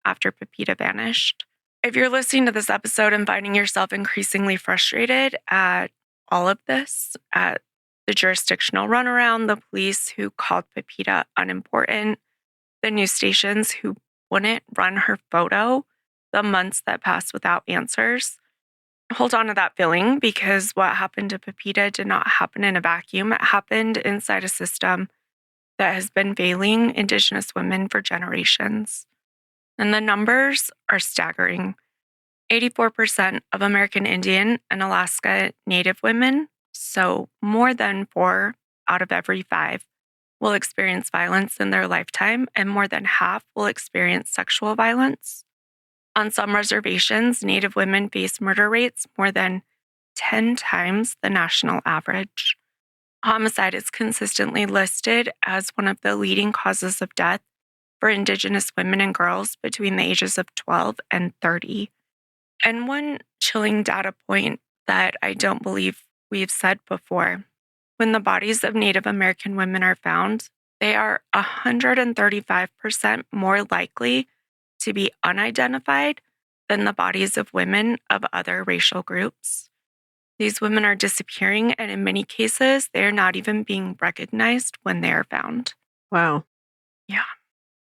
after Pepita vanished. If you're listening to this episode and finding yourself increasingly frustrated at all of this, at the jurisdictional runaround, the police who called Pepita unimportant, the news stations who wouldn't run her photo, the months that passed without answers, hold on to that feeling, because what happened to Pepita did not happen in a vacuum. It happened inside a system that has been failing Indigenous women for generations. And the numbers are staggering. 84% of American Indian and Alaska Native women, so more than 4 out of every 5, will experience violence in their lifetime, and more than half will experience sexual violence. On some reservations, Native women face murder rates more than 10 times the national average. Homicide is consistently listed as one of the leading causes of death for Indigenous women and girls between the ages of 12 and 30. And one chilling data point that I don't believe we've said before: when the bodies of Native American women are found, they are 135% more likely to be unidentified than the bodies of women of other racial groups. These women are disappearing, and in many cases, they are not even being recognized when they are found. Wow. Yeah.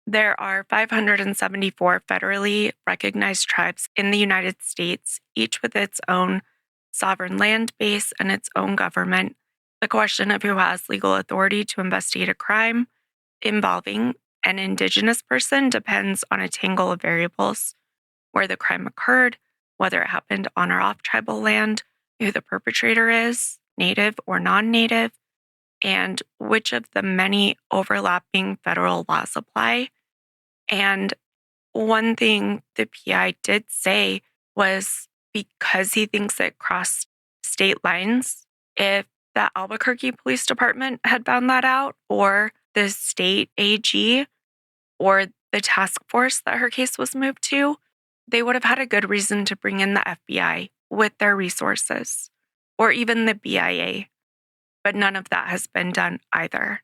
There are 574 federally recognized tribes in the United States, each with its own sovereign land base and its own government. The question of who has legal authority to investigate a crime involving an Indigenous person depends on a tangle of variables: where the crime occurred, whether it happened on or off tribal land, who the perpetrator is, Native or non-Native, and which of the many overlapping federal laws apply. And one thing the PI did say was, because he thinks it crossed state lines, if the Albuquerque Police Department had found that out, or the state AG, or the task force that her case was moved to, they would have had a good reason to bring in the FBI with their resources, or even the BIA. But none of that has been done either.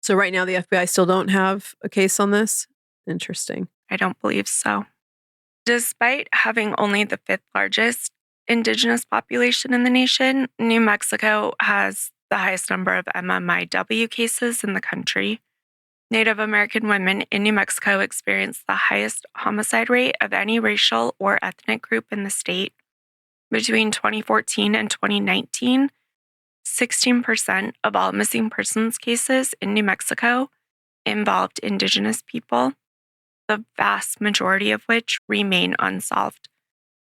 So right now the FBI still don't have a case on this? Interesting. I don't believe so. Despite having only the 5th largest Indigenous population in the nation, New Mexico has the highest number of MMIW cases in the country. Native American women in New Mexico experience the highest homicide rate of any racial or ethnic group in the state. Between 2014 and 2019, 16% of all missing persons cases in New Mexico involved Indigenous people, the vast majority of which remain unsolved.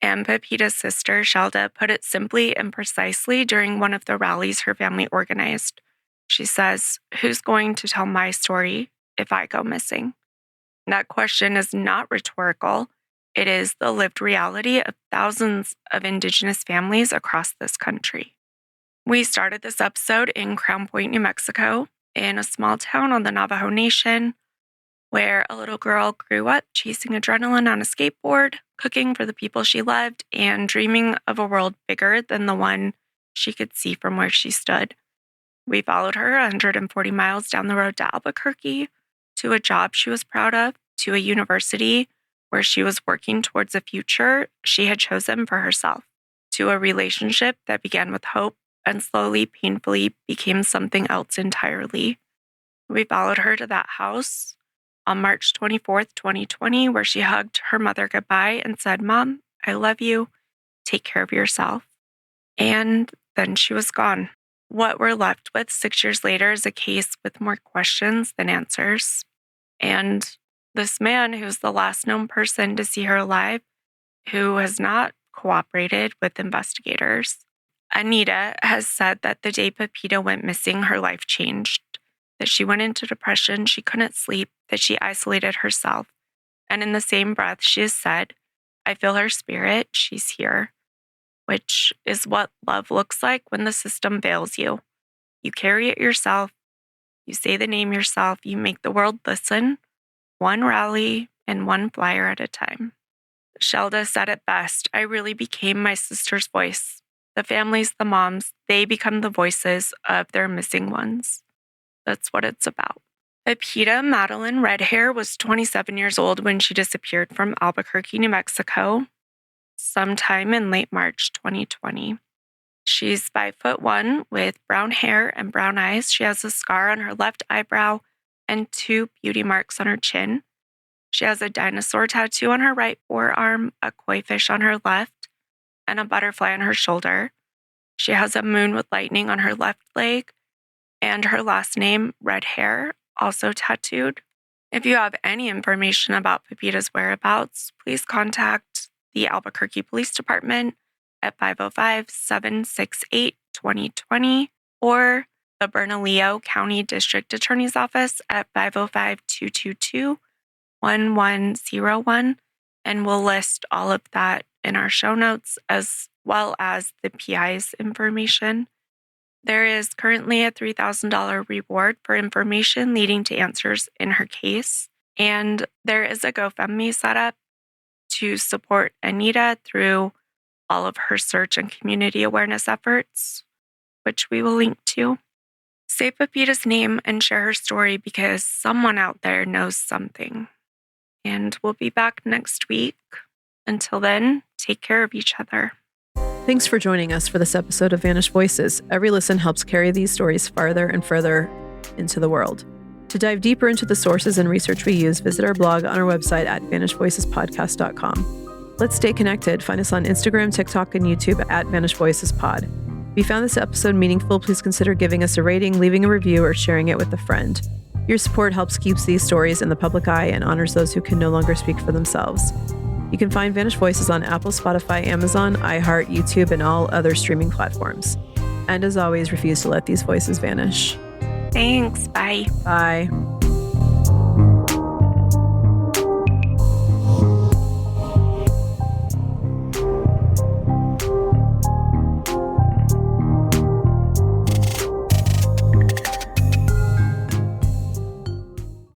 And Pepita's sister, Shelda, put it simply and precisely during one of the rallies her family organized. She says, "Who's going to tell my story if I go missing?" That question is not rhetorical. It is the lived reality of thousands of Indigenous families across this country. We started this episode in Crownpoint, New Mexico, in a small town on the Navajo Nation, where a little girl grew up chasing adrenaline on a skateboard, cooking for the people she loved, and dreaming of a world bigger than the one she could see from where she stood. We followed her 140 miles down the road to Albuquerque, to a job she was proud of, to a university where she was working towards a future she had chosen for herself, to a relationship that began with hope and slowly, painfully became something else entirely. We followed her to that house on March 24th, 2020, where she hugged her mother goodbye and said, "Mom, I love you. Take care of yourself." And then she was gone. What we're left with 6 years later is a case with more questions than answers. And this man, who's the last known person to see her alive, who has not cooperated with investigators. Anita has said that the day Pepita went missing, her life changed, that she went into depression, she couldn't sleep, that she isolated herself. And in the same breath, she has said, "I feel her spirit, she's here," which is what love looks like when the system fails you. You carry it yourself, you say the name yourself, you make the world listen, one rally and one flyer at a time. Shelda said it best, "I really became my sister's voice. The families, the moms, they become the voices of their missing ones." That's what it's about. Pepita Madalyn Redhair was 27 years old when she disappeared from Albuquerque, New Mexico, sometime in late March 2020. She's 5'1" with brown hair and brown eyes. She has a scar on her left eyebrow and 2 beauty marks on her chin. She has a dinosaur tattoo on her right forearm, a koi fish on her left, and a butterfly on her shoulder. She has a moon with lightning on her left leg, and her last name, Redhair, also tattooed. If you have any information about Pepita's whereabouts, please contact the Albuquerque Police Department at 505-768-2020 or the Bernalillo County District Attorney's Office at 505-222-1101, and we'll list all of that in our show notes as well as the PI's information. There is currently a $3,000 reward for information leading to answers in her case, and there is a GoFundMe set up to support Anita through all of her search and community awareness efforts, which we will link to. Say Pepita's name and share her story because someone out there knows something. And we'll be back next week. Until then, take care of each other. Thanks for joining us for this episode of Vanished Voices. Every listen helps carry these stories farther and further into the world. To dive deeper into the sources and research we use, visit our blog on our website at vanishedvoicespodcast.com. Let's stay connected. Find us on Instagram, TikTok, and YouTube at Vanished Voices Pod. If you found this episode meaningful, please consider giving us a rating, leaving a review, or sharing it with a friend. Your support helps keep these stories in the public eye and honors those who can no longer speak for themselves. You can find Vanished Voices on Apple, Spotify, Amazon, iHeart, YouTube, and all other streaming platforms. And as always, refuse to let these voices vanish. Thanks. Bye. Bye.